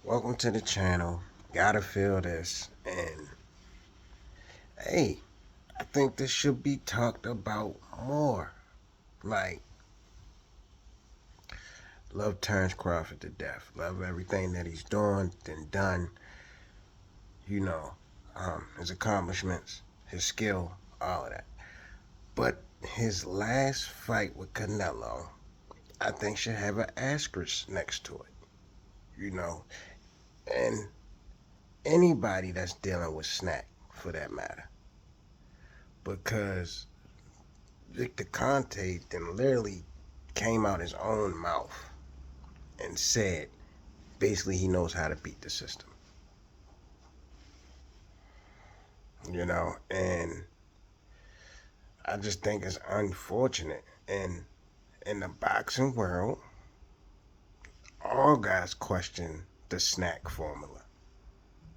Welcome to the channel. Gotta feel this. And hey, I think this should be talked about more. Like, love Terrence Crawford to death. Love everything that he's doing and done. You know, his accomplishments, his skill, all of that. But his last fight with Canelo, I think should have an asterisk next to it. You know, and anybody that's dealing with SNAC for that matter. Because Victor Conte then literally came out his own mouth and said basically he knows how to beat the system. And I just think it's unfortunate. And in the boxing world, all guys question the SNAC formula.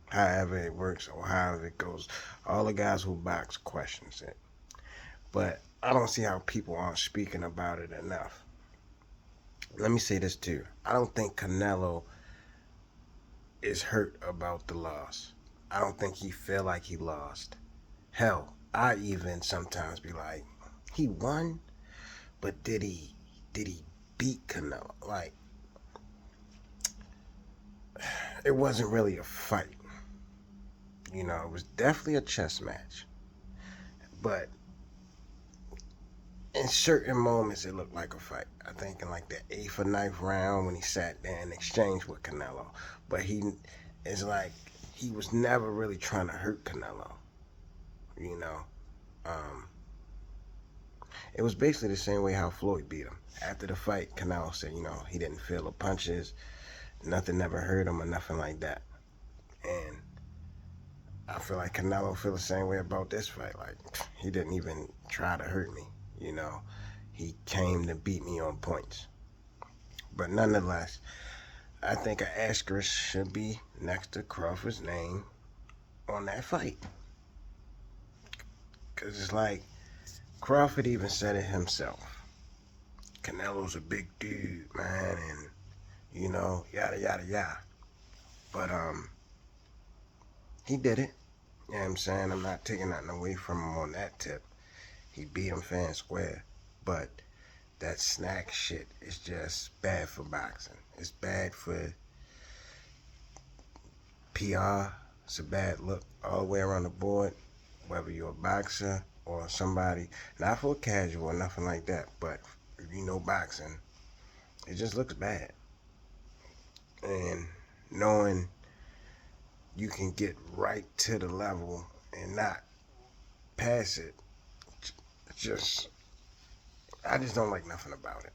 However it works or however it goes. All the guys who box questions it. But I don't see how people aren't speaking about it enough. Let me say this too. I don't think Canelo is hurt about the loss. I don't think he feel like he lost. Hell, I even sometimes be like, he won, but did he beat Canelo? Like, it wasn't really a fight. It was definitely a chess match. But in certain moments it looked like a fight. I think in like the 8th or 9th round when he sat there and exchanged with Canelo. But it's like he was never really trying to hurt Canelo. You know. Um, it was basically the same way how Floyd beat him. After the fight, Canelo said, he didn't feel the punches, nothing never hurt him or nothing like that. And I feel like Canelo feel the same way about this fight. Like, he didn't even try to hurt me, He came to beat me on points. But nonetheless, I think an asterisk should be next to Crawford's name on that fight. Because it's like, Crawford even said it himself. Canelo's a big dude, man, and, yada, yada, yada. But, he did it. You know what I'm saying? I'm not taking nothing away from him on that tip. He beat him fair and square. But that SNAC shit is just bad for boxing. It's bad for PR. It's a bad look all the way around the board. Whether you're a boxer or somebody, not for a casual or nothing like that, but if you know boxing, it just looks bad. And knowing you can get right to the level and not pass it, I just don't like nothing about it.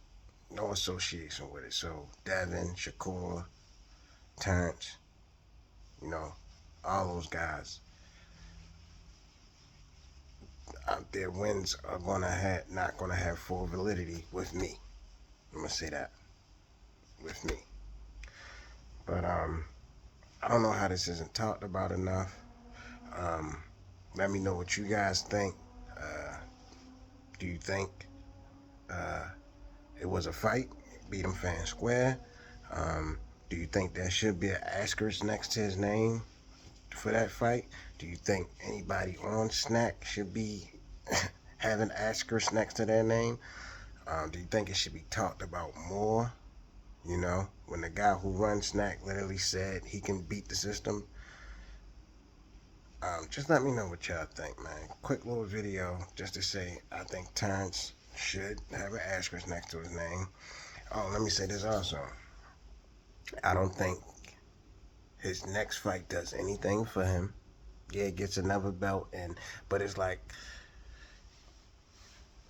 No association with it. So Devin, Shakur, Terrence, all those guys, their wins are not gonna have full validity with me. I'm gonna say that with me. But I don't know how this isn't talked about enough. Let me know what you guys think. Do you think it was a fight? Beat him fair and square? Do you think there should be an asterisk next to his name for that fight? Do you think anybody on SNAC should be having asterisk next to their name? Do you think it should be talked about more? When the guy who runs SNAC literally said he can beat the system. Just let me know what y'all think, man. Quick little video just to say I think Terrence should have an asterisk next to his name. Oh, let me say this also. I don't think his next fight does anything for him. Yeah, gets another belt, but it's like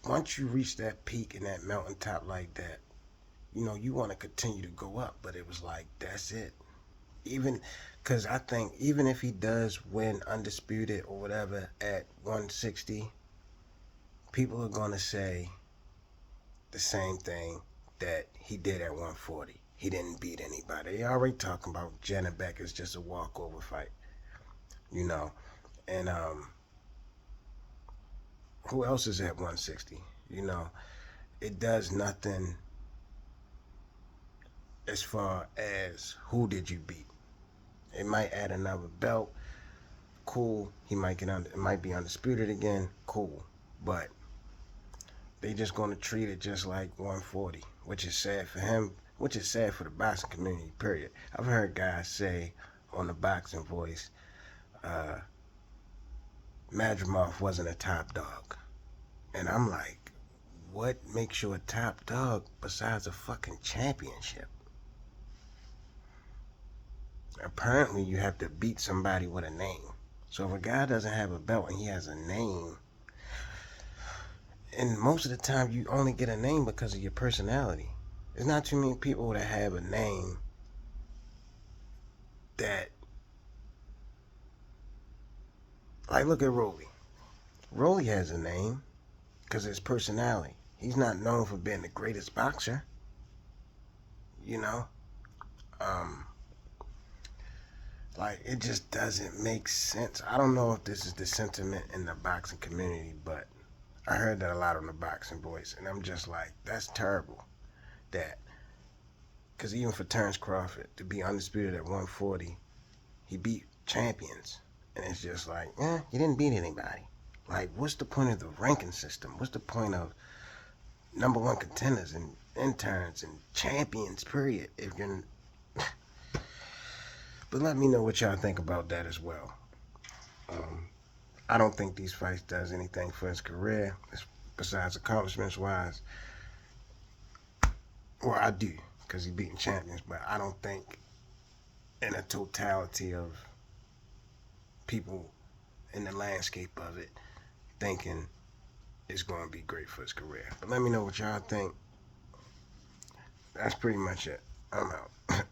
once you reach that peak and that mountaintop like that, you want to continue to go up. But it was like that's it. Even because I think even if he does win undisputed or whatever at 160, people are gonna say the same thing that he did at 140. He didn't beat anybody. They already talking about Janibek is just a walkover fight, and who else is at 160? It does nothing as far as who did you beat. It might add another belt. Cool. He might get under. It might be undisputed again. Cool. But they just gonna treat it just like 140, which is sad for him. Which is sad for the boxing community. Period. I've heard guys say on the Boxing Voice, Madrimov wasn't a top dog, and I'm like, what makes you a top dog besides a fucking championship? Apparently, you have to beat somebody with a name. So if a guy doesn't have a belt and he has a name, and most of the time you only get a name because of your personality. There's not too many people that have a name that, like, look at Rolly. Rolly has a name because of his personality. He's not known for being the greatest boxer, you know? Like, it just doesn't make sense. I don't know if this is the sentiment in the boxing community, but I heard that a lot on the Boxing Voice, and I'm just like, that's terrible. That, because even for Terrence Crawford to be undisputed at 140, he beat champions, and it's just like, he didn't beat anybody. Like, what's the point of the ranking system? What's the point of number one contenders and interns and champions, period, if you're... But let me know what y'all think about that as well. I don't think these fights does anything for his career, besides accomplishments-wise. Well, I do, because he's beating champions, but I don't think in a totality of people in the landscape of it thinking it's going to be great for his career. But let me know what y'all think. That's pretty much it. I'm out.